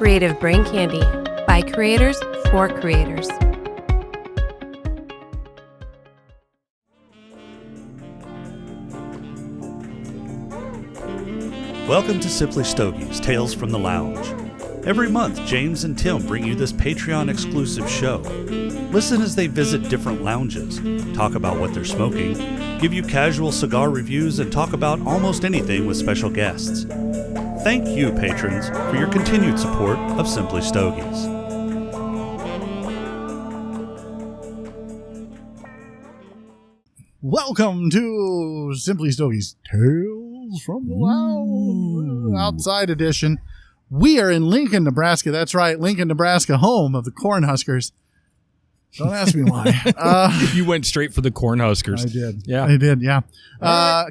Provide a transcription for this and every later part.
Creative Brain Candy by creators for creators. Welcome to Simply Stogies, Tales from the Lounge. Every month, James and Tim bring you this Patreon-exclusive show. Listen as they visit different lounges, talk about what they're smoking, give you casual cigar reviews, and talk about almost anything with special guests. Thank you, patrons, for your continued support of Simply Stogies. Welcome to Simply Stogies, Tales from the Lounge, Outside Edition. We are in Lincoln, Nebraska. That's right, Lincoln, Nebraska, home of the Cornhuskers. Don't ask me why. You went straight for the Cornhuskers. I did. Yeah. I did, yeah.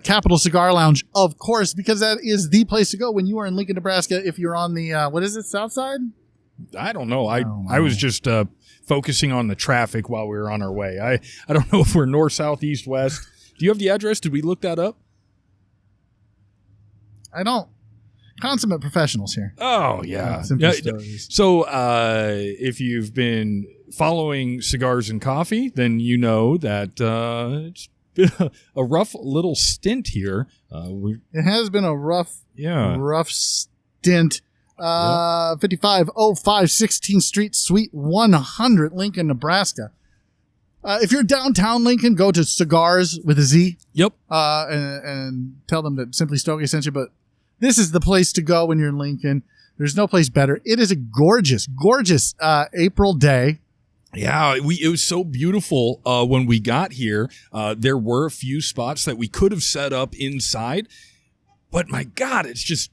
Capital Cigar Lounge, of course, because that is the place to go when you are in Lincoln, Nebraska. If you're on the, what is it, south side? I don't know. I was just focusing on the traffic while we were on our way. I don't know if we're north, south, east, west. Do you have the address? Did we look that up? I don't. Consummate professionals here. Oh, yeah. Simply Stogies. So if you've been following Cigars and Coffee, then you know that it's been a rough little stint here. It has been a rough stint. 5505 16th Street, Suite 100, Lincoln, Nebraska. If you're downtown Lincoln, go to Cigars with a Z. Yep. And tell them that Simply Stogie sent you. But this is the place to go when you're in Lincoln. There's no place better. It is a gorgeous, gorgeous April day. Yeah, it was so beautiful when we got here. There were a few spots that we could have set up inside, but my God, it's just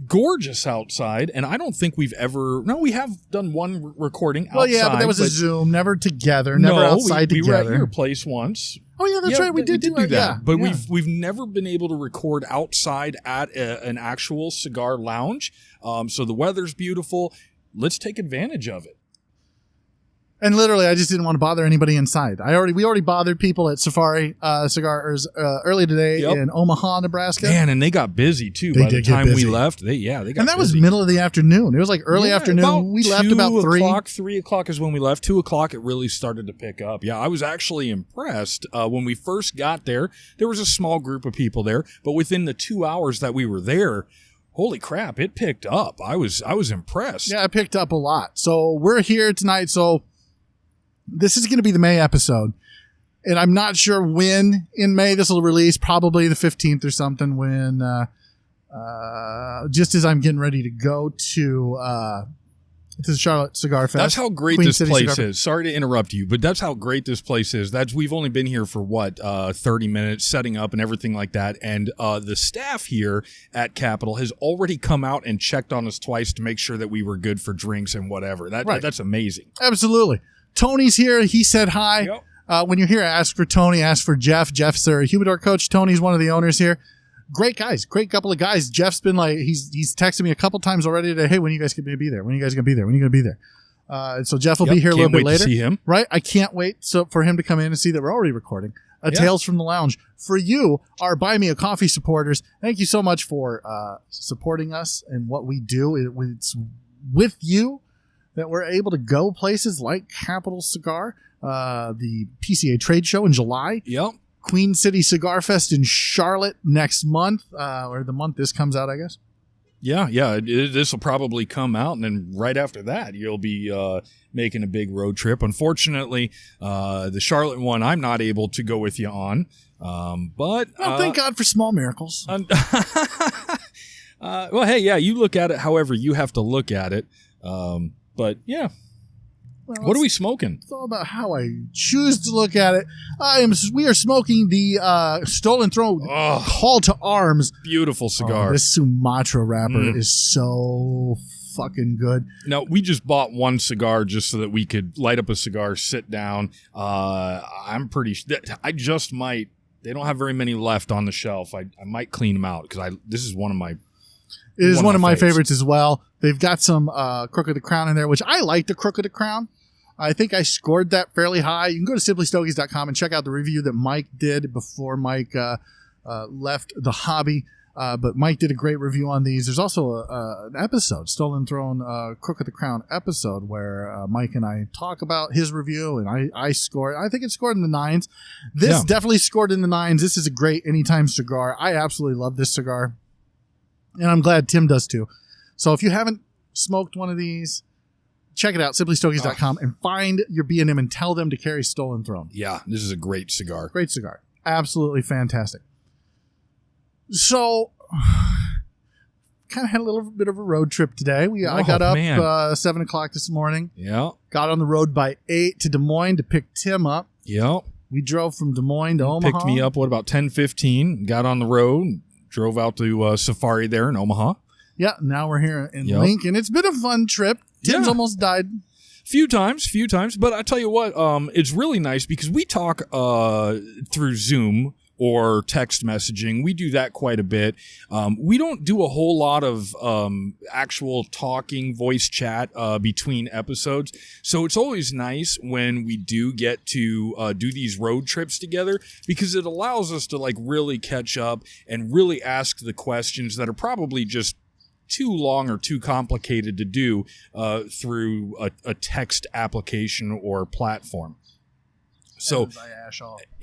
gorgeous outside. And I don't think we have done one recording outside. Well, yeah, but that was a Zoom, never together, never outside together. We were at your place once. Oh, yeah, that's right. We did do that. Yeah, but we've never been able to record outside at an actual cigar lounge. So the weather's beautiful. Let's take advantage of it. And literally, I just didn't want to bother anybody inside. We already bothered people at Safari Cigars early today in Omaha, Nebraska. Man, and they got busy too. By the time we left, they got and that busy. was middle of the afternoon. It was like early afternoon. We left about 3. 3 o'clock is when we left. 2 o'clock, it really started to pick up. Yeah, I was actually impressed. When we first got there was a small group of people there, but within the 2 hours that we were there, holy crap, it picked up. I was impressed. Yeah, it picked up a lot. So we're here tonight. So this is going to be the May episode. And I'm not sure when in May this will release, probably the 15th or something, when just as I'm getting ready to go to the Charlotte Cigar Fest. That's how great this place is. Sorry to interrupt you, but that's how great this place is. We've only been here for 30 minutes setting up and everything like that. And the staff here at Capital has already come out and checked on us twice to make sure that we were good for drinks and whatever. That's amazing. Absolutely. Tony's here. He said hi. Yep. When you're here, ask for Tony, ask for Jeff. Jeff's our humidor coach. Tony's one of the owners here. Great guys. Great couple of guys. Jeff's been he's texted me a couple times already today. Hey, when are you guys going to be there? When are you guys going to be there? When are you going to be there? So Jeff will be here a little bit later. To see him. Right? I can't wait for him to come in and see that we're already recording. Tales from the Lounge. For you, our Buy Me a Coffee supporters, thank you so much for supporting us and what we do. It's with you that we're able to go places like Capital Cigar, the PCA trade show in July. Yep. Queen City Cigar Fest in Charlotte next month, or the month this comes out, I guess. Yeah. This will probably come out, and then right after that, you'll be making a big road trip. Unfortunately, the Charlotte one, I'm not able to go with you on. But thank God for small miracles. Well, hey, yeah, you look at it however you have to look at it. But yeah, what are we smoking? It's all about how I choose to look at it. We are smoking the Stolen Throne Call to Arms. Beautiful cigar. This Sumatra wrapper is so fucking good. Now, we just bought one cigar just so that we could light up a cigar, sit down. I'm pretty. I just might. They don't have very many left on the shelf. I might clean them out because this is one of my. It is one of my favorites as well. They've got some Crook of the Crown in there, which I like the Crook of the Crown. I think I scored that fairly high. You can go to simplystogies.com and check out the review that Mike did before Mike left the hobby. But Mike did a great review on these. There's also an episode, Stolen Throne, Crook of the Crown episode, where Mike and I talk about his review, and I scored. I think it scored in the 9s. This definitely scored in the 9s. This is a great anytime cigar. I absolutely love this cigar, and I'm glad Tim does too. So if you haven't smoked one of these, check it out, simplystogies.com, and find your B&M and tell them to carry Stolen Throne. Yeah, this is a great cigar. Great cigar. Absolutely fantastic. So, kind of had a little bit of a road trip today. I got up 7 o'clock this morning. Yeah. Got on the road by 8 to Des Moines to pick Tim up. Yeah. We drove from Des Moines to Omaha. Picked me up, about 10:15. Got on the road, drove out to Safari there in Omaha. Yeah, now we're here in Lincoln. It's been a fun trip. Tim's almost died. Few times, but I tell you what, it's really nice because we talk through Zoom or text messaging. We do that quite a bit. We don't do a whole lot of actual talking, voice chat between episodes. So it's always nice when we do get to do these road trips together, because it allows us to like really catch up and really ask the questions that are probably just too long or too complicated to do through a text application or platform. So,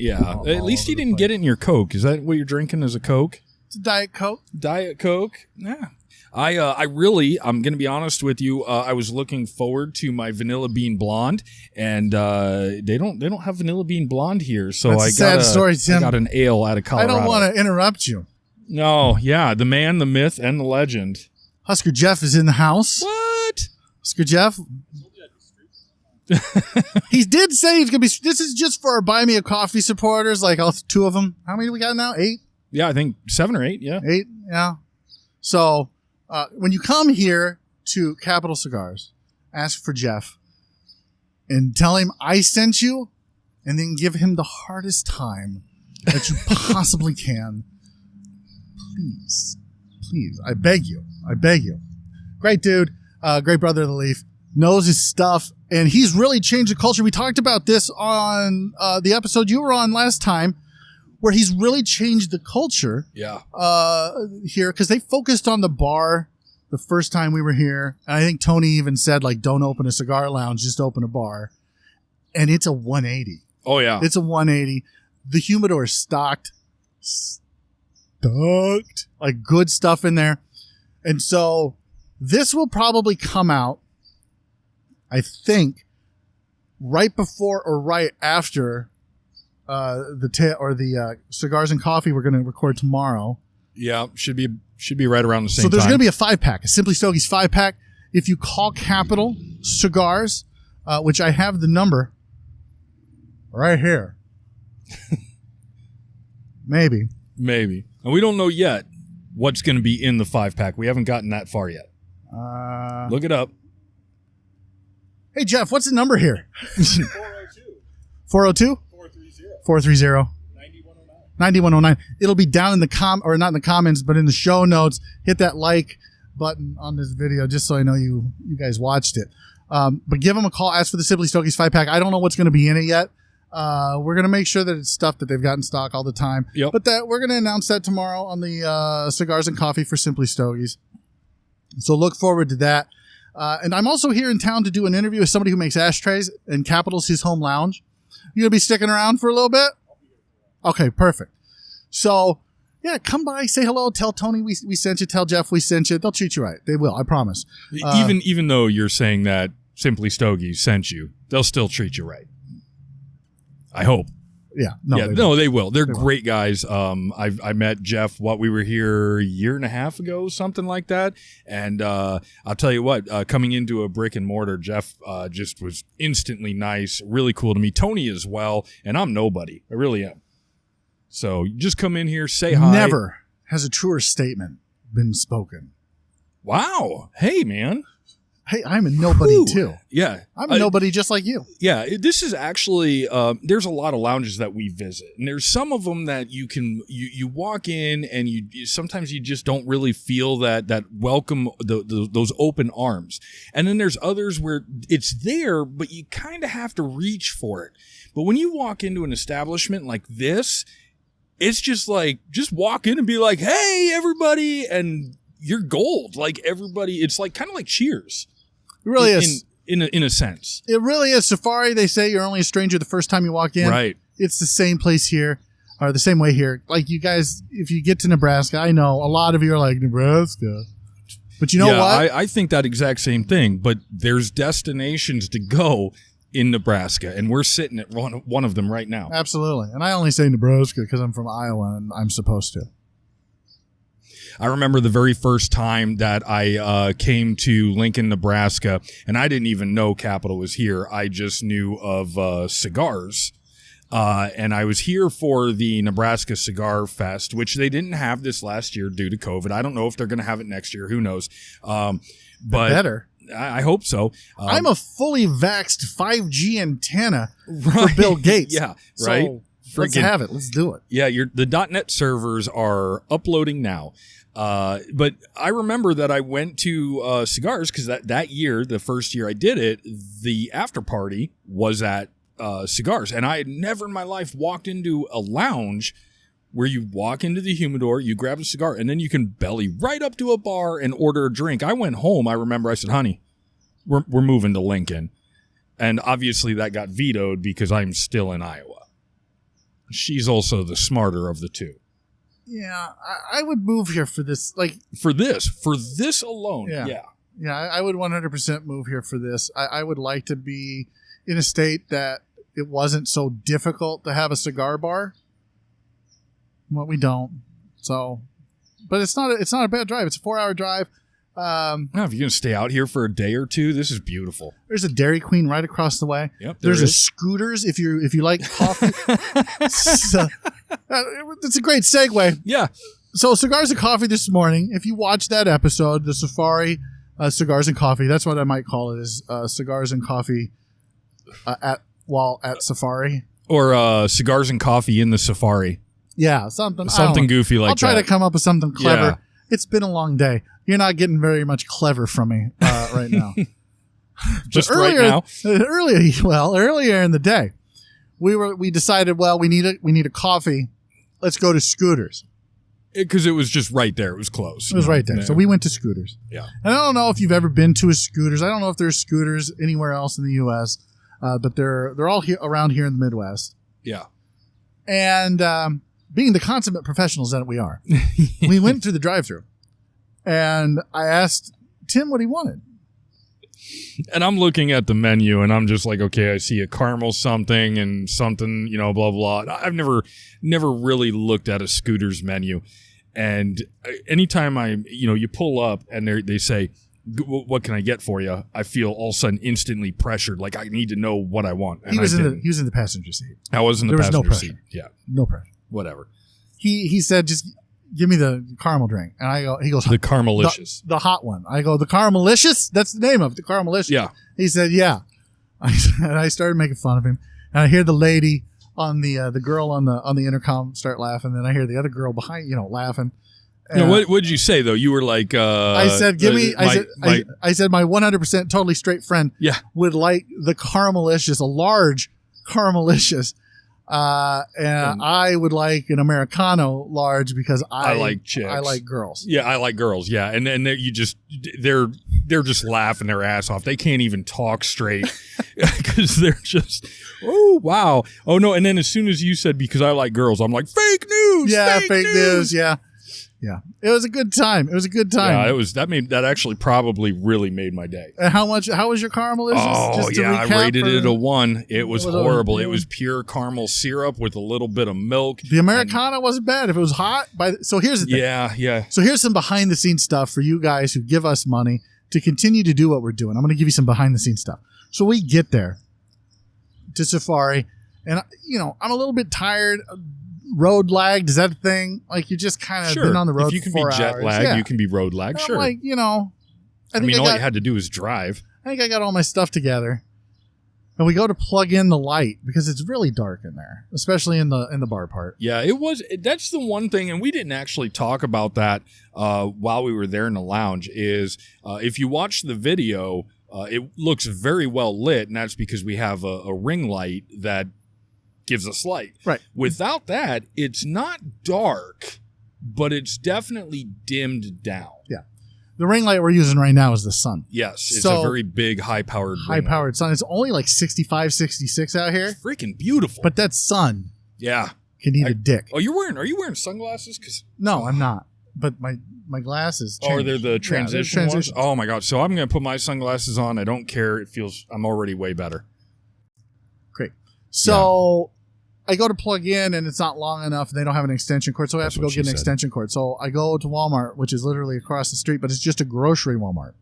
at least you didn't get it in your Coke. Is that what you're drinking as a Coke? It's a Diet Coke. Diet Coke? Yeah. I'm going to be honest with you. I was looking forward to my Vanilla Bean Blonde, and they don't have Vanilla Bean Blonde here. So That's a sad story, Tim. I got an ale out of Colorado. I don't want to interrupt you. No, yeah, the man, the myth, and the legend. Husker Jeff is in the house. What? Husker Jeff? He did say he's going to be... This is just for our Buy Me a Coffee supporters, like all 2 of them. How many do we got now? 8? Yeah, I think 7 or 8, yeah. 8, yeah. So, when you come here to Capital Cigars, ask for Jeff and tell him I sent you, and then give him the hardest time that you possibly can. Please, I beg you. Great dude, great brother of the Leaf, knows his stuff, and he's really changed the culture. We talked about this on the episode you were on last time, where he's really changed the culture. Yeah. Here, because they focused on the bar the first time we were here, and I think Tony even said, like, don't open a cigar lounge, just open a bar, and it's a 180. Oh yeah, it's a 180. The humidor is stocked, like good stuff in there. And so this will probably come out, I think, right before or right after the Cigars and Coffee we're going to record tomorrow. Yeah, should be right around the same time. So there's going to be a 5-pack, a Simply Stogies 5-pack. If you call Capital Cigars, which I have the number right here. Maybe. And we don't know yet what's going to be in the 5-pack. We haven't gotten that far yet. Look it up. Hey, Jeff, what's the number here? 402. 402? 430. 9109. It'll be down in the or not in the comments, but in the show notes. Hit that like button on this video just so I know you guys watched it. But give them a call. Ask for the Simply Stogies 5-pack. I don't know what's going to be in it yet. We're going to make sure that it's stuff that they've got in stock all the time. Yep. But that we're going to announce that tomorrow on the Cigars and Coffee for Simply Stogies. So look forward to that. And I'm also here in town to do an interview with somebody who makes ashtrays, and Capital's his home lounge. You going to be sticking around for a little bit? Okay, perfect. So, yeah, come by, say hello, tell Tony we sent you, tell Jeff we sent you. They'll treat you right. They will, I promise. Even though you're saying that Simply Stogies sent you, they'll still treat you right. I hope. Yeah. They will. They're great guys. I met Jeff, we were here a year and a half ago, something like that. And I'll tell you what, coming into a brick and mortar, Jeff just was instantly nice, really cool to me. Tony as well, and I'm nobody. I really am. So you just come in here, say hi. Never has a truer statement been spoken. Wow. Hey, man. Hey, I'm a nobody too. Yeah. I'm a nobody just like you. Yeah. This is actually, there's a lot of lounges that we visit, and there's some of them that you walk in and sometimes you just don't really feel that welcome, those open arms. And then there's others where it's there, but you kind of have to reach for it. But when you walk into an establishment like this, it's just like, just walk in and be like, hey, everybody, and you're gold. Like everybody, it's like kind of like Cheers. It really is. In a sense. It really is. Safari, they say you're only a stranger the first time you walk in. Right. It's the same place here, or the same way here. Like you guys, if you get to Nebraska, I know a lot of you are like, Nebraska. But you know what? I think that exact same thing, but there's destinations to go in Nebraska, and we're sitting at one of them right now. Absolutely. And I only say Nebraska because I'm from Iowa and I'm supposed to. I remember the very first time that I came to Lincoln, Nebraska, and I didn't even know Capital was here. I just knew of cigars. And I was here for the Nebraska Cigar Fest, which they didn't have this last year due to COVID. I don't know if they're going to have it next year. Who knows? But better. I hope so. I'm a fully vaxxed 5G antenna for Bill Gates. Yeah, right. So let's have it. Let's do it. Yeah, the .NET servers are uploading now. But I remember that I went to Cigars because that year, the first year I did it, the after party was at Cigars. And I had never in my life walked into a lounge where you walk into the humidor, you grab a cigar, and then you can belly right up to a bar and order a drink. I went home. I remember I said, honey, we're moving to Lincoln. And obviously that got vetoed because I'm still in Iowa. She's also the smarter of the two. Yeah, I would move here for this. Like for this alone. Yeah, I would 100% move here for this. I would like to be in a state that it wasn't so difficult to have a cigar bar. Well, we don't. So, but it's not a bad drive. It's a 4-hour drive. Now, if you're going to stay out here for a day or two, this is beautiful. There's a Dairy Queen right across the way. Yep, there's a Scooters if you like coffee. So, it's a great segue. Yeah. So Cigars and Coffee this morning. If you watch that episode, the Safari Cigars and Coffee, that's what I might call it, is Cigars and Coffee at Safari, or Cigars and Coffee in the Safari. Yeah, something goofy like that. I'll try to come up with something clever. Yeah. It's been a long day. You're not getting very much clever from me right now. Just right now. Earlier in the day, we decided, well, we need a coffee. Let's go to Scooters. Because it was just right there. It was close. It was right there. So we went to Scooters. Yeah. And I don't know if you've ever been to a Scooters. I don't know if there's Scooters anywhere else in the U.S., but they're all around here in the Midwest. Yeah. And being the consummate professionals that we are, we went through the drive-thru. And I asked Tim what he wanted. And I'm looking at the menu and I'm just like, okay, I see a caramel something and something, blah, blah. I've never really looked at a Scooter's menu. And anytime you pull up and they say, what can I get for you? I feel all of a sudden instantly pressured. Like I need to know what I want. And he was in the passenger seat. I was in the passenger seat. Yeah. No pressure. Whatever. He said, just give me the caramel drink. And he goes, the Caramelicious. The hot one. I go, the Caramelicious? That's the name of it, the Caramelicious. Yeah. He said, yeah. And I started making fun of him. And I hear the lady on the girl on the intercom start laughing. Then I hear the other girl behind, laughing. What did you say though? You were like, I said, give me. I said, my 100% totally straight friend, would like the Caramelicious, a large Caramelicious, and I would like an Americano large because I like chicks. I like girls. Yeah, I like girls. Yeah, and they're just laughing their ass off. They can't even talk straight because they're just, oh wow, oh no. And then as soon as you said because I like girls, I'm like fake news. Yeah, fake news. Yeah. Yeah, it was a good time. Yeah, it was. That actually probably really made my day. And how was your Caramelicious? Oh yeah, I rated it a 1. It was horrible. It was pure caramel syrup with a little bit of milk. The Americano wasn't bad if it was hot. So here's the thing. Yeah. So here's some behind the scenes stuff for you guys who give us money to continue to do what we're doing. I'm going to give you some behind the scenes stuff. So we get there to Safari, and I'm a little bit tired. Road lagged, is that a thing? Like you just kind of been on the road if you can for 4 be jet hours. lagged, you can be road lagged. Sure. Like all you had to do was drive. I think I got all my stuff together, and we go to plug in the light because it's really dark in there, especially in the bar part. Yeah, it was. That's the one thing, and we didn't actually talk about that while we were there in the lounge. Is if you watch the video, it looks very well lit, and that's because we have a ring light that gives us light. Right. Without that, it's not dark, but it's definitely dimmed down. Yeah. The ring light we're using right now is the sun. Yes, it's a very big, high-powered sun. It's only like 65, 66 out here. It's freaking beautiful. But that sun can eat a dick. Oh, are you wearing sunglasses? No, I'm not. But my glasses change. Oh, they're the transition ones? Oh, my God. So I'm going to put my sunglasses on. I don't care. I'm already way better. Great. So I go to plug in, and it's not long enough. They don't have an extension cord, so I have to go get an extension cord. So I go to Walmart, which is literally across the street, but it's just a grocery Walmart.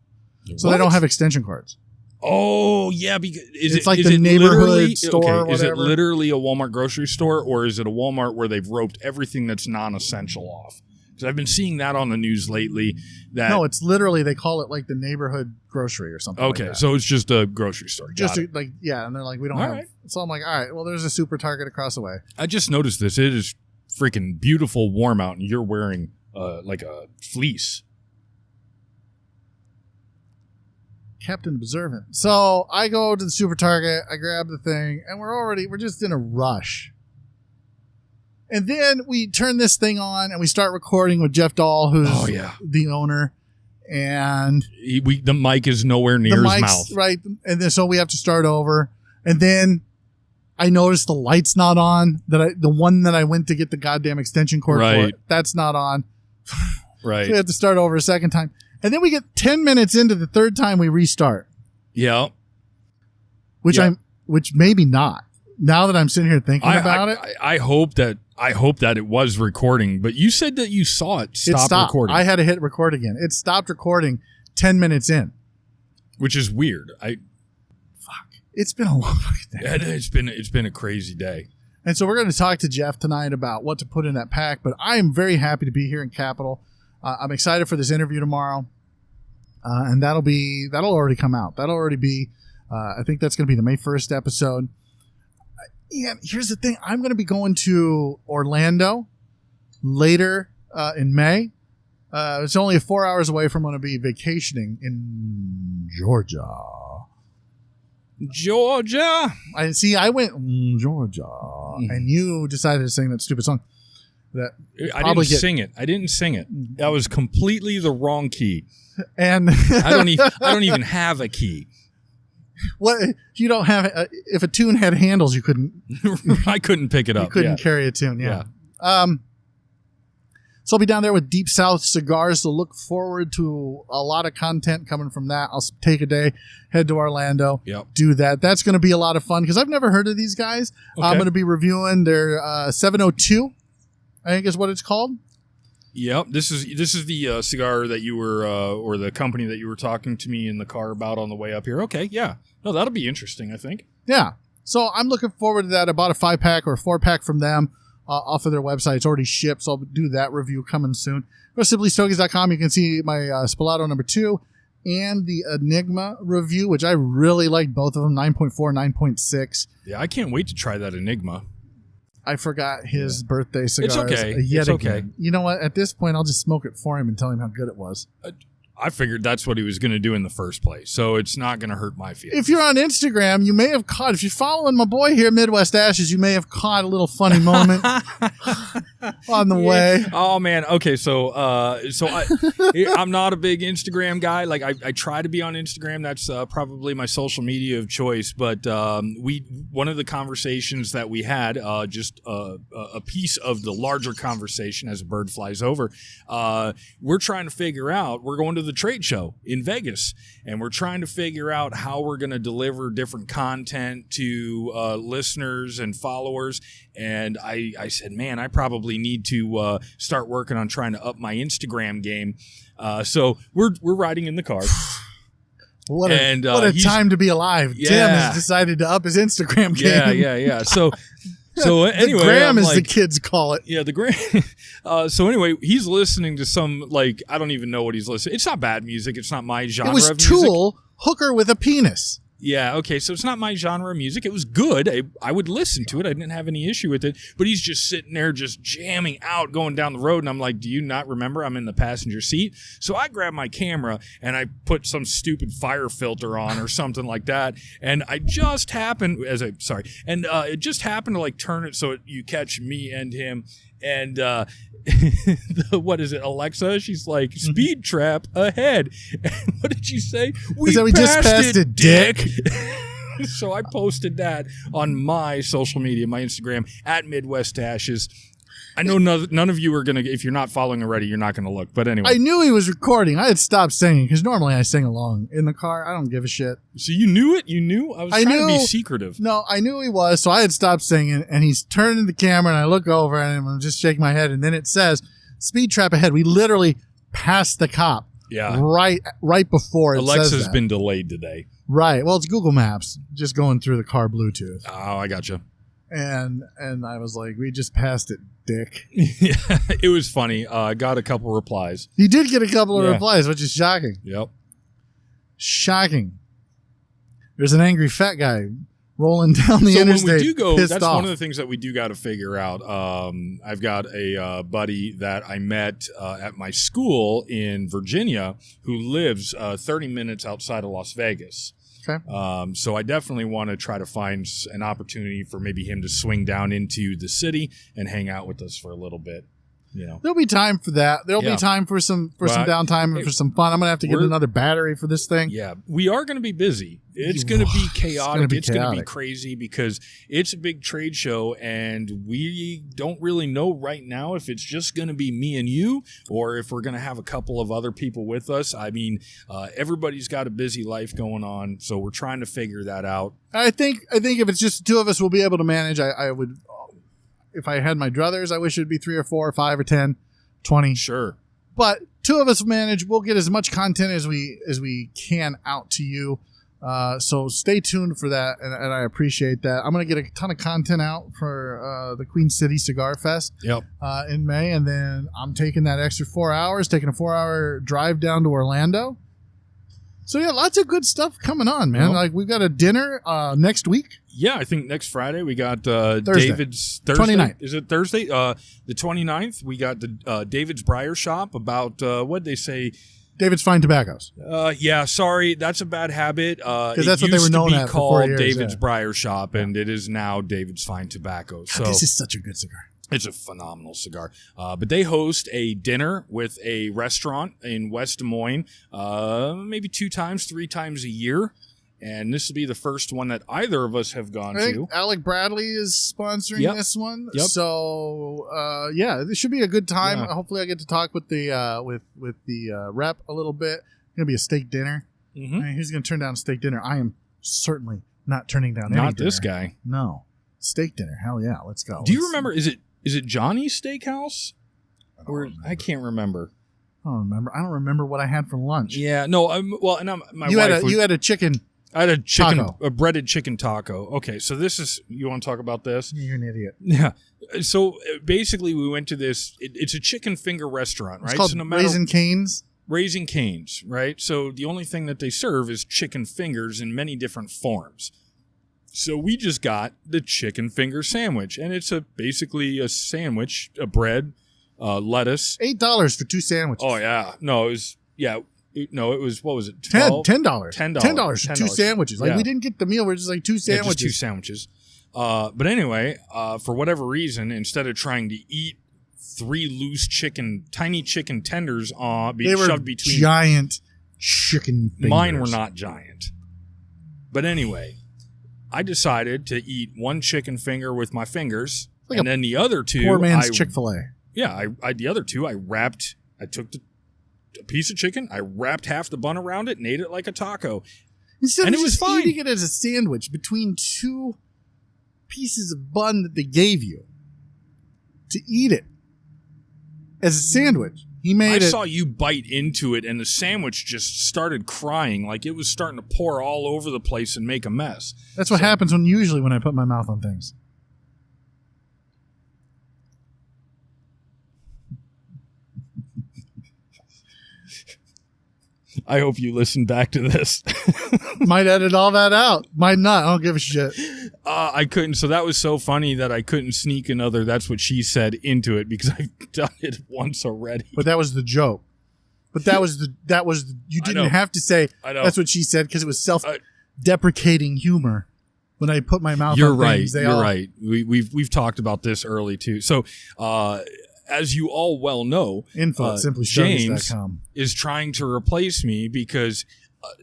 So they don't have extension cords. Oh, yeah. Because it's like the neighborhood store. Okay. Is it literally a Walmart grocery store, or is it a Walmart where they've roped everything that's non-essential off? Because I've been seeing that on the news lately. No, it's literally, they call it like the neighborhood grocery or something like that. Okay, so it's just a grocery store. And they're like, we don't have. Right. So I'm like, all right, well, there's a Super Target across the way. I just noticed this. It is freaking beautiful warm out, and you're wearing like a fleece. Captain Observant. So I go to the Super Target, I grab the thing, and we're just in a rush. And then we turn this thing on and we start recording with Jeff Dahl, who's the owner. And the mic is nowhere near his mouth. Right. And then so we have to start over. And then I noticed the light's not on. The one that I went to get the goddamn extension cord for, that's not on. Right. So we have to start over a second time. And then we get 10 minutes into the third time we restart. Yeah. Which maybe not. Now that I'm sitting here thinking about it. I hope that it was recording, but you said that you saw it stop recording. I had to hit record again. It stopped recording 10 minutes in. Which is weird. It's been a long day. It's been a crazy day. And so we're going to talk to Jeff tonight about what to put in that pack, but I am very happy to be here in Capital. I'm excited for this interview tomorrow. And that'll already come out. That'll already be, I think that's going to be the May 1st episode. And here's the thing. I'm going to be going to Orlando later in May. It's only 4 hours away from when I'll be vacationing in Georgia. I went Georgia, and you decided to sing that stupid song. I didn't sing it. That was completely the wrong key. And I don't even have a key. What you don't have? If a tune had handles, you couldn't. I couldn't pick it up. You couldn't carry a tune. Yeah. So I'll be down there with Deep South Cigars. So look forward to a lot of content coming from that. I'll take a day, head to Orlando, do that. That's going to be a lot of fun because I've never heard of these guys. Okay. I'm going to be reviewing their 702, I think is what it's called. Yep, this is the cigar that you were, or the company that you were talking to me in the car about on the way up here. Okay, yeah. No, that'll be interesting, I think. Yeah. So I'm looking forward to that. I bought a 5-pack or a 4-pack from them off of their website. It's already shipped, so I'll do that review coming soon. Go to simplystogies.com. You can see my Spalato number 2 and the Enigma review, which I really liked both of them, 9.4, 9.6. Yeah, I can't wait to try that Enigma. I forgot his birthday cigars. It's okay. It's okay. You know what? At this point, I'll just smoke it for him and tell him how good it was. I figured that's what he was going to do in the first place, so it's not going to hurt my feelings. If you're on Instagram, you may have caught, if you're following my boy here, Midwest Ashes, you may have caught a little funny moment on the way. Oh, man. Okay, so I'm not a big Instagram guy. Like, I try to be on Instagram. That's probably my social media of choice, but one of the conversations that we had, just a piece of the larger conversation as a bird flies over, we're trying to figure out, we're going to the trade show in Vegas, and we're trying to figure out how we're going to deliver different content to listeners and followers. And I said, man, I probably need to start working on trying to up my Instagram game. So we're riding in the car. What a time to be alive. Yeah. Tim has decided to up his Instagram game. Yeah. So anyway, the gram, as the kids call it. Yeah, the gram. So anyway, he's listening to some, I don't even know what he's listening. It's not bad music. It's not my genre. It was of Tool, Hooker with a Penis. Yeah, okay, so it's not my genre of music. It was good. I would listen to it. I didn't have any issue with it. But he's just sitting there just jamming out going down the road. And I'm like, do you not remember I'm in the passenger seat? So I grabbed my camera and I put some stupid fire filter on or something like that. And I just happened, it just happened to like turn it so you catch me and him. And what is it, Alexa? She's like, speed trap ahead. And what did you say? We just passed it, dick. So I posted that on my social media, my Instagram, at Midwest Ashes. I know none of you are going to, if you're not following already, you're not going to look. But anyway. I knew he was recording. I had stopped singing because normally I sing along in the car. I don't give a shit. So you knew it? You knew? I was trying to be secretive. No, I knew he was. So I had stopped singing and he's turning the camera and I look over and I'm just shaking my head. And then it says, speed trap ahead. We literally passed the cop. Yeah. Right before it Alexa's says that. Been delayed today. Right. Well, it's Google Maps just going through the car Bluetooth. Oh, I gotcha. And I was like, we just passed it, dick. Yeah, it was funny. I got a couple replies. You did get a couple of replies, which is shocking. Yep. Shocking. There's an angry fat guy rolling down the interstate. When we do go, that's off. one of the things that we do got to figure out. I've got a buddy that I met at my school in Virginia who lives 30 minutes outside of Las Vegas. Okay. So I definitely want to try to find an opportunity for maybe him to swing down into the city and hang out with us for a little bit. You know, there'll be time for that. There'll be time for some downtime and for some fun. I'm gonna have to get another battery for this thing. Yeah, we are going to be busy. It's going to be chaotic. It's going to be crazy because it's a big trade show, and we don't really know right now if it's just going to be me and you, or if we're going to have a couple of other people with us. I mean, everybody's got a busy life going on, so we're trying to figure that out. I think if it's just the two of us, we'll be able to manage. I would. If I had my druthers, I wish it would be 3 or 4 or 5 or 10, 20. Sure. But two of us manage. We'll get as much content as we can out to you. So stay tuned for that, and I appreciate that. I'm going to get a ton of content out for the Queen City Cigar Fest in May, and then I'm taking that extra 4 hours, taking a 4-hour drive down to Orlando. So, yeah, lots of good stuff coming on, man. Like, we've got a dinner next week. Yeah, I think next Friday we got David's Thursday. 29th. Is it Thursday? The 29th, we got the David's Briar Shop about, what'd they say? David's Fine Tobaccos. Yeah, sorry, that's a bad habit. Because that's what they were known at for 4 years. David's Briar Shop, and it is now David's Fine Tobaccos. So this is such a good cigar. It's a phenomenal cigar. But they host a dinner with a restaurant in West Des Moines, maybe 2 times, 3 times a year. And this will be the first one that either of us have gone to. Alec Bradley is sponsoring this one. Yep. So, this should be a good time. Yeah. Hopefully I get to talk with the with the rep a little bit. It's going to be a steak dinner. Mm-hmm. I mean, who's going to turn down a steak dinner? I am certainly not turning down any Not dinner. this guy. No. Steak dinner. Hell yeah. Let's go. Do you remember, is it Johnny's Steakhouse? I can't remember. I don't remember what I had for lunch. Yeah, no. You had a chicken. I had a chicken, taco. A breaded chicken taco. Okay, so you want to talk about this? You're an idiot. Yeah. So basically, we went to this. It's a chicken finger restaurant, right? It's called Raising Cane's. Raising Cane's, right? So the only thing that they serve is chicken fingers in many different forms. So we just got the chicken finger sandwich, and it's basically a sandwich, a bread, lettuce. $8 for 2 sandwiches. Oh yeah, no, it was No, it was, what was it? $10. $10 for 2 sandwiches. Like, we didn't get the meal. We're just like 2 sandwiches. Yeah, just 2 sandwiches. But anyway, for whatever reason, instead of trying to eat 3 loose tiny chicken tenders shoved between. Giant chicken fingers. Mine were not giant. But anyway, I decided to eat 1 chicken finger with my fingers, like and then the other 2. Poor man's Chick-fil-A. Yeah, the other 2, I took a piece of chicken, I wrapped half the bun around it and ate it like a taco. Instead of it was fine. Eating it as a sandwich between 2 pieces of bun that they gave you to eat it as a sandwich. I saw you bite into it, and the sandwich just started crying, like it was starting to pour all over the place and make a mess. That's what happens usually when I put my mouth on things. I hope you listen back to this. Might edit all that out. Might not. I don't give a shit. I couldn't. So that was so funny that I couldn't sneak another "that's what she said" into it because I've done it once already. But that was the joke. But you didn't have to say that's what she said because it was self-deprecating humor. When I put my mouth on things, You're right. We've talked about this early too. So, as you all well know, James is trying to replace me because,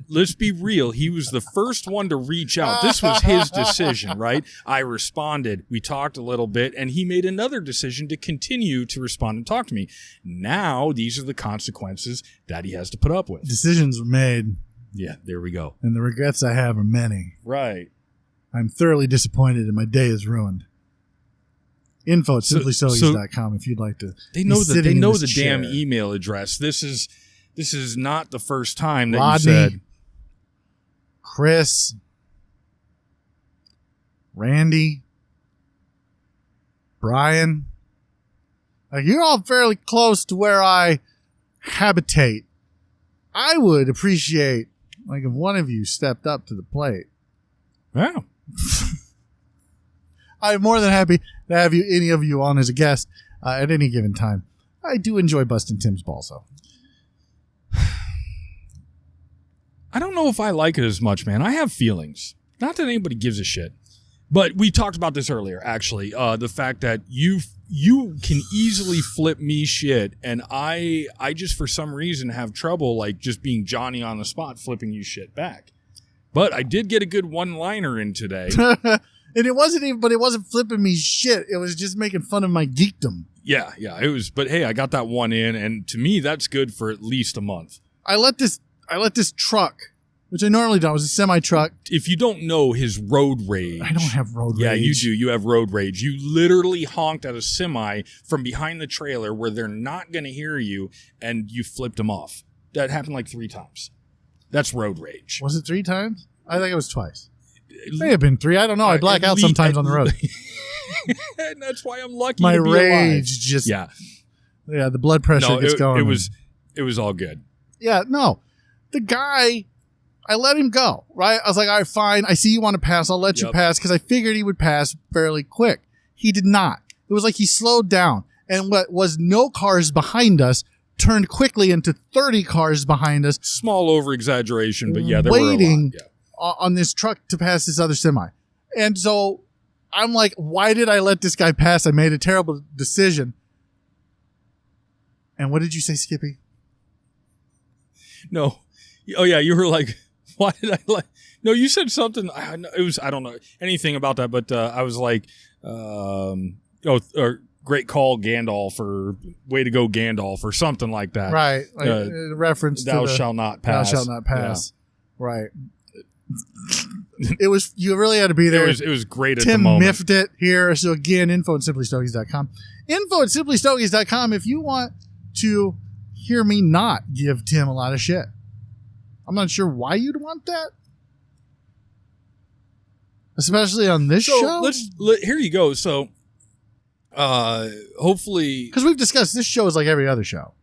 let's be real, he was the first one to reach out. This was his decision, right? I responded. We talked a little bit, and he made another decision to continue to respond and talk to me. Now, these are the consequences that he has to put up with. Decisions were made. Yeah, there we go. And the regrets I have are many. Right. I'm thoroughly disappointed and my day is ruined. Info at simplystogies.com if you'd like to. They know the damn email address. This is not the first time that Rodney, you said. Chris, Randy, Brian. You're all fairly close to where I habitate. I would appreciate if one of you stepped up to the plate. Wow. I'm more than happy to have any of you on as a guest at any given time. I do enjoy busting Tim's balls, though. I don't know if I like it as much, man. I have feelings. Not that anybody gives a shit. But we talked about this earlier, actually. The fact that you can easily flip me shit, and I just for some reason have trouble just being Johnny on the spot flipping you shit back. But I did get a good one-liner in today. And it wasn't flipping me shit. It was just making fun of my geekdom. Yeah, it was. But hey, I got that one in, and to me, that's good for at least a month. I let this truck, which I normally don't. It was a semi-truck. If you don't know his road rage. I don't have road rage. Yeah, you do. You have road rage. You literally honked at a semi from behind the trailer where they're not going to hear you, and you flipped them off. That happened 3 times. That's road rage. Was it 3 times? I think it was twice. It may have been 3. I don't know. I black out sometimes on the road. And that's why I'm lucky my to be rage alive. just... Yeah, the blood pressure gets going. It was all good. Yeah, no. The guy, I let him go, right? I was like, all right, fine. I see you want to pass. I'll let you pass because I figured he would pass fairly quick. He did not. It was like he slowed down. And what was no cars behind us turned quickly into 30 cars behind us. Small over-exaggeration, but yeah, there waiting were a lot. On this truck to pass this other semi. And so I'm like, why did I let this guy pass? I made a terrible decision. And what did you say, Skippy? No. Oh, yeah, you were like, why did I like... No, you said something. It was, I don't know anything about that, but I was like, great call, Gandalf, or way to go, Gandalf, or something like that. Right. Reference to thou shalt not pass. Thou shalt not pass. Yeah. Right. It was, you really had to be there. It was great at Tim the moment. miffed it here. So again, info at simplystogies.com. Info at simplystogies.com if you want to hear me not give Tim a lot of shit. I'm not sure why you'd want that. Especially on this show. Here you go. So, hopefully... Because we've discussed, this show is like every other show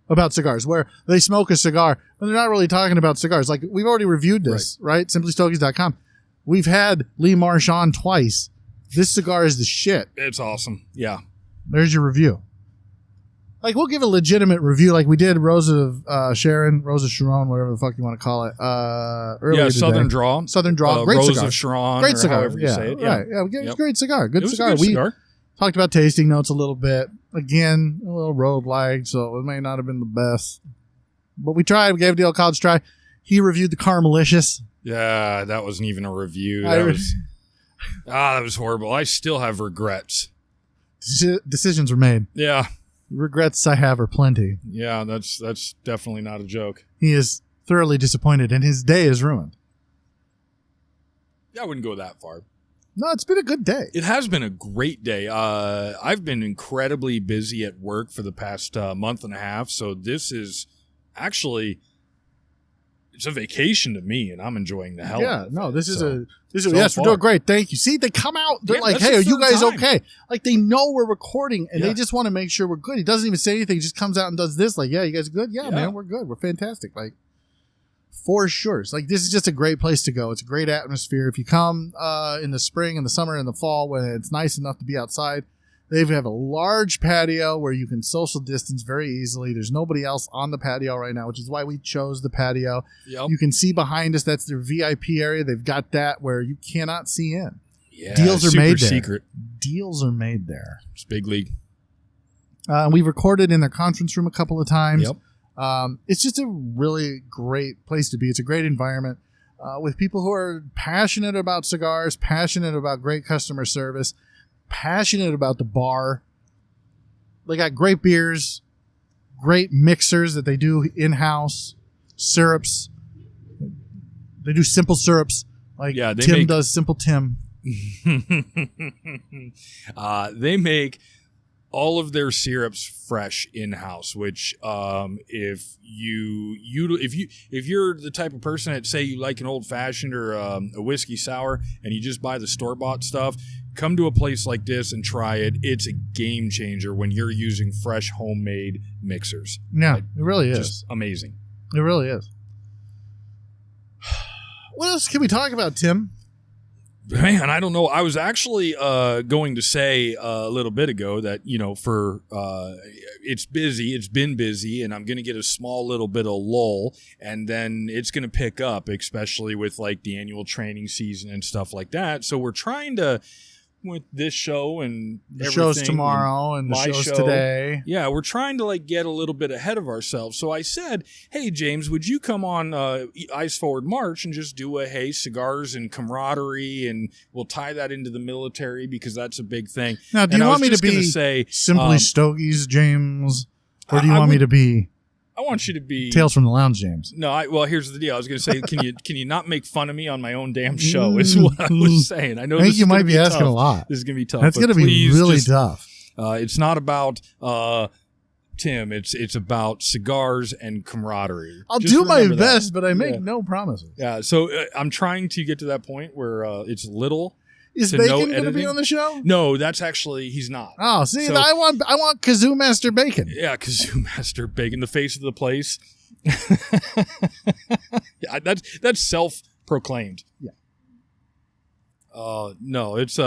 about cigars, where they smoke a cigar, but they're not really talking about cigars. Like, we've already reviewed this, right? Simplystogies.com. We've had Lee Marsh on twice. This cigar is the shit. It's awesome. Yeah. There's your review. Like, we'll give a legitimate review like we did Rosa Sharon, whatever the fuck you want to call it. Earlier Southern Draw. Great Rose cigar. of Sharon. Great cigar. However you say it. Yeah. Right. Yeah, it's a great cigar. Good it was cigar. A good cigar. Talked about tasting notes a little bit. Again, a little road lag, so it may not have been the best. But we tried. We gave the old college try. He reviewed the Caramelicious. Yeah, that wasn't even a review. That was horrible. I still have regrets. Decisions were made. Yeah. Regrets I have are plenty. Yeah, that's definitely not a joke. He is thoroughly disappointed, and his day is ruined. I wouldn't go that far. No, it's been a good day. It has been a great day. I've been incredibly busy at work for the past month and a half, so this is actually... It's a vacation to me, and I'm enjoying the hell out of it. Yeah, no, this is so yes, we're doing great. Thank you. See, they come out, they're like, hey, are you guys okay? Like, they know we're recording, and they just want to make sure we're good. He doesn't even say anything. He just comes out and does this, like, yeah, you guys are good? Yeah, man, we're good. We're fantastic. Like, For sure. It's like, this is just a great place to go. It's a great atmosphere. If you come in the spring and the summer and the fall when it's nice enough to be outside, they have a large patio where you can social distance very easily. There's nobody else on the patio right now, which is why we chose the patio. Yep. You can see behind us. That's their VIP area. They've got that where you cannot see in. Yeah, Deals are made there. secret. Deals are made there. It's big league. We've recorded in their conference room a couple of times. Yep. It's just a really great place to be. It's a great environment with people who are passionate about cigars, passionate about great customer service, passionate about the bar. They got great beers, great mixers that they do in-house, syrups. They do simple syrups like Tim does Simple Tim. They make all of their syrups fresh in-house, which if you're the type of person that say you like an old-fashioned or a whiskey sour and you just buy the store-bought stuff, come to a place like this and try it. It's a game changer when you're using fresh homemade mixers. Yeah, it really is. Just amazing. It really is. What else can we talk about, Tim? Man, I don't know. I was actually going to say a little bit ago that, for it's busy. It's been busy, and I'm going to get a small little bit of lull, and then it's going to pick up, especially with like the annual training season and stuff like that. So we're trying to, with this show and the show's tomorrow and the show's today. Yeah, we're trying to like get a little bit ahead of ourselves. So I said, hey, James, would you come on Ice Forward March and just do a, cigars and camaraderie, and we'll tie that into the military because that's a big thing. Now, do you want me to be Simply Stogies, James? Or do you want me to be... I want you to be Tales from the Lounge, James. No, well, here's the deal. I was going to say, can you not make fun of me on my own damn show? Is what I was saying. I know. I think you might be asking a lot. This is going to be tough. That's going to be really tough. It's not about Tim. It's about cigars and camaraderie. I'll do my best, but I make no promises. Yeah. So I'm trying to get to that point where it's little. Is Bacon going to be on the show? No, that's actually, he's not. Oh, see, so, I want Kazoo Master Bacon. Yeah, Kazoo Master Bacon, the face of the place. Yeah, that's self-proclaimed. Yeah. No, it's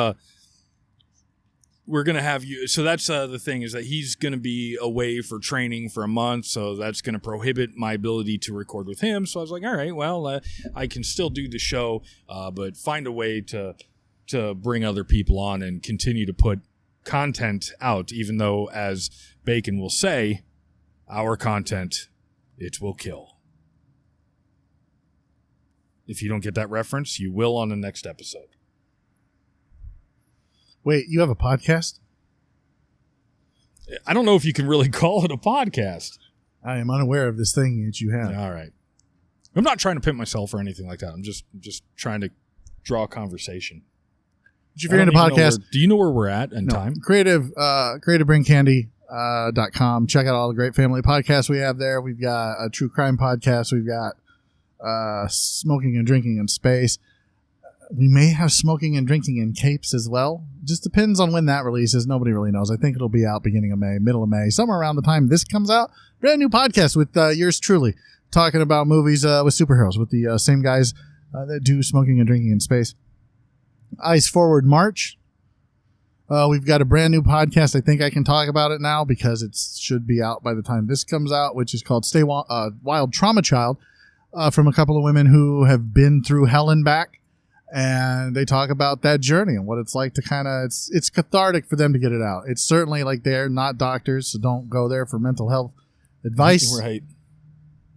we're gonna have you. So that's the thing, is that he's gonna be away for training for a month, so that's gonna prohibit my ability to record with him. So I was like, all right, well, I can still do the show, but find a way to bring other people on and continue to put content out, even though, as Bacon will say, our content, it will kill. If you don't get that reference, you will on the next episode. Wait, you have a podcast? I don't know if you can really call it a podcast. I am unaware of this thing that you have. All right. I'm not trying to pimp myself or anything like that. I'm just trying to draw a conversation. If you're in a podcast, do you know where we're at in time? creativebraincandy.com. Check out all the great family podcasts we have there. We've got a true crime podcast. We've got smoking and drinking in space. We may have smoking and drinking in capes as well. Just depends on when that releases. Nobody really knows. I think it'll be out beginning of May, middle of May, somewhere around the time this comes out. Brand new podcast with yours truly, talking about movies with superheroes with the same guys that do smoking and drinking in space. Ice Forward March. We've got a brand new podcast. I think I can talk about it now because it should be out by the time this comes out, which is called Stay Wild Trauma Child, from a couple of women who have been through hell and back, and they talk about that journey and what it's like to kind of, it's cathartic for them to get it out. It's certainly like they're not doctors, so don't go there for mental health advice. Right.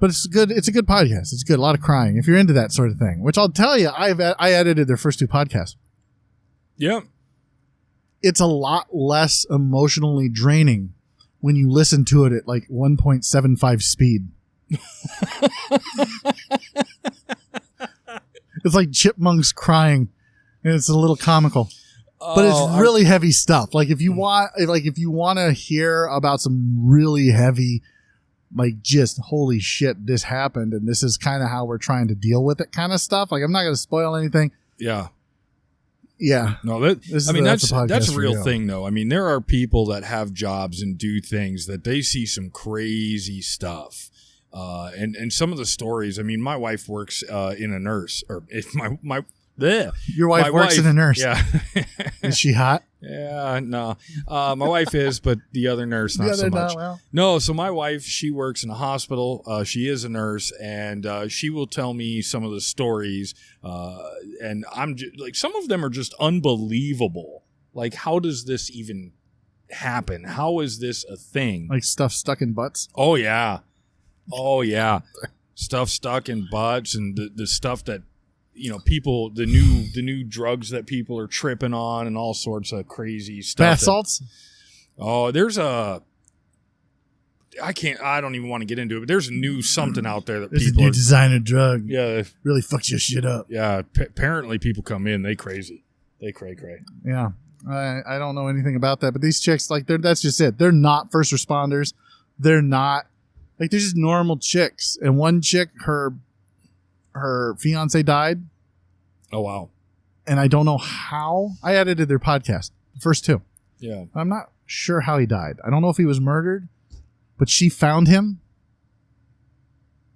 But it's good. It's a good podcast. It's good. A lot of crying if you're into that sort of thing, which I'll tell you, I edited their first two podcasts. Yep. It's a lot less emotionally draining when you listen to it at like 1.75 speed. It's like chipmunks crying, and it's a little comical. But it's really heavy stuff. Like if you want to hear about some really heavy, like just holy shit, this happened, and this is kind of how we're trying to deal with it kind of stuff. Like I'm not going to spoil anything. Yeah. Yeah. No, that's a real thing, though. I mean, there are people that have jobs and do things that they see some crazy stuff. And some of the stories. I mean, my wife works in a nurse, or if my bleh. Your wife works in a nurse. Yeah. Is she hot? Yeah, no. My wife is, but the other nurse not so much. Well. No, so my wife, she works in a hospital. She is a nurse, and she will tell me some of the stories. And I'm like, some of them are just unbelievable. Like, how does this even happen? How is this a thing? Like stuff stuck in butts? Oh yeah. Stuff stuck in butts, and the stuff that, people, the new drugs that people are tripping on, and all sorts of crazy stuff. Bath salts? Oh, there's I don't even want to get into it, but there's a new something out there that There's people a new designer drug. Yeah. Really fucks your shit up. Yeah. Apparently people come in, they crazy. They cray. Yeah. I don't know anything about that, but these chicks, like, that's just it. They're not first responders. They're not, like, they're just normal chicks. And one chick, her fiance died. Oh, wow. And I don't know how. I edited their podcast, the first two. Yeah. I'm not sure how he died. I don't know if he was murdered, but she found him,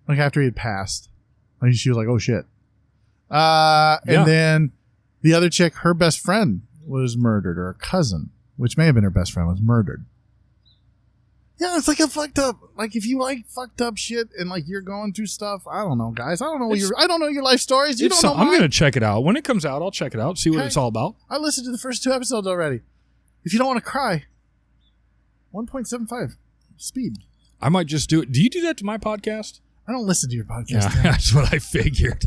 like, after he had passed. Like, she was like, oh, shit. And then the other chick, her best friend was murdered, or a cousin, which may have been her best friend, was murdered. Yeah, it's like a fucked up. Like, if you like fucked up shit and like you're going through stuff, I don't know, guys. I don't know your life stories. You don't know mine. I'm gonna check it out when it comes out. I'll check it out, see what it's all about. I listened to the first 2 episodes already. If you don't want to cry, 1.75 speed. I might just do it. Do you do that to my podcast? I don't listen to your podcast. Yeah, that's what I figured.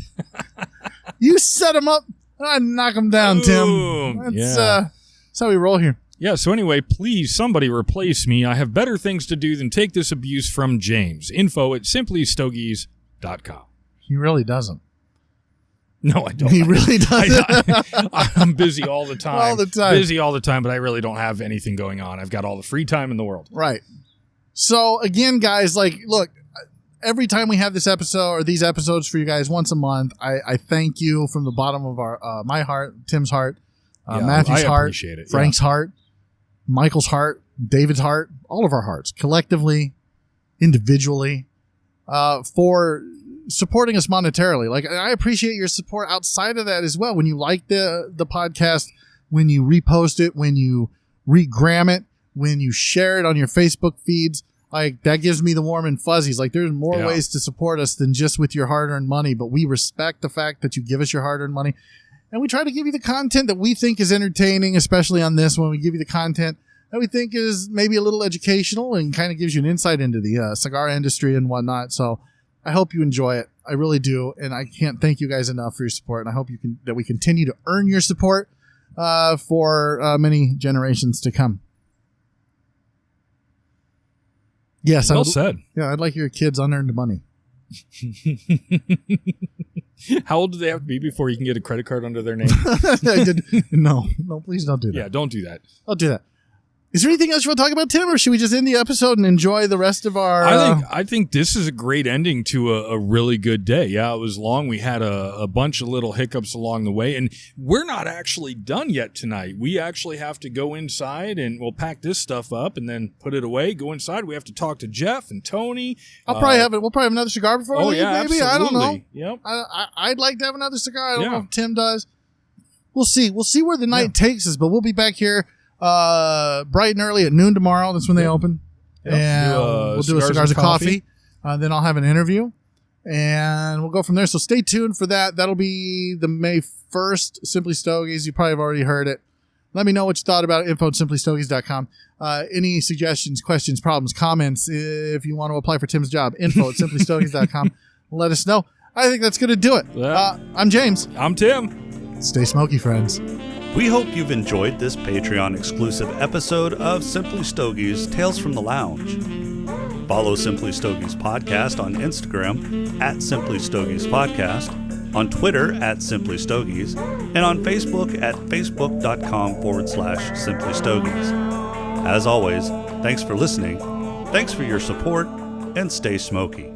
You set them up, and I knock them down, Boom. Tim. That's how we roll here. Yeah, so anyway, please, somebody replace me. I have better things to do than take this abuse from James. info@simplystogies.com. He really doesn't. No, I don't. He really doesn't. I'm busy all the time. All the time. Busy all the time, but I really don't have anything going on. I've got all the free time in the world. Right. So, again, guys, like, look, every time we have this episode or these episodes for you guys once a month, I thank you from the bottom of my heart, Tim's heart, Matthew's heart, Frank's heart, Michael's heart, David's heart, all of our hearts, collectively, individually, for supporting us monetarily. Like, I appreciate your support outside of that as well. When you like the podcast, when you repost it, when you regram it, when you share it on your Facebook feeds, like, that gives me the warm and fuzzies. Like, there's more ways to support us than just with your hard-earned money, but we respect the fact that you give us your hard-earned money. And we try to give you the content that we think is entertaining, especially on this one. We give you the content that we think is maybe a little educational and kind of gives you an insight into the cigar industry and whatnot. So I hope you enjoy it. I really do. And I can't thank you guys enough for your support. And I hope that we continue to earn your support for many generations to come. Yes. Well said. Yeah, I'd like your kids' unearned money. How old do they have to be before you can get a credit card under their name? No, please don't do that. Yeah, don't do that. I'll do that. Is there anything else you want to talk about, Tim, or should we just end the episode and enjoy the rest of our... I think this is a great ending to a really good day. Yeah, it was long. We had a bunch of little hiccups along the way, and we're not actually done yet tonight. We actually have to go inside, and we'll pack this stuff up and then put it away, go inside. We have to talk to Jeff and Tony. We'll probably have another cigar before we leave, maybe? Absolutely. I don't know. Yep. I'd like to have another cigar. I don't know if Tim does. We'll see. We'll see where the night takes us, but we'll be back here bright and early at noon tomorrow. That's when they open. Yep. And we'll do a cigars and coffee. Then I'll have an interview, and we'll go from there. So stay tuned for that. That'll be the May 1st, Simply Stogies. You probably have already heard it. Let me know what you thought about it. info@simplystogies.com. Any suggestions, questions, problems, comments, if you want to apply for Tim's job, info@simplystogies.com. Let us know. I think that's going to do it. I'm James. I'm Tim. Stay smoky, friends. We hope you've enjoyed this Patreon-exclusive episode of Simply Stogies Tales from the Lounge. Follow Simply Stogies Podcast on Instagram @Simply Stogies Podcast, on Twitter @Simply Stogies, and on Facebook at facebook.com/Simply Stogies. As always, thanks for listening, thanks for your support, and stay smoky.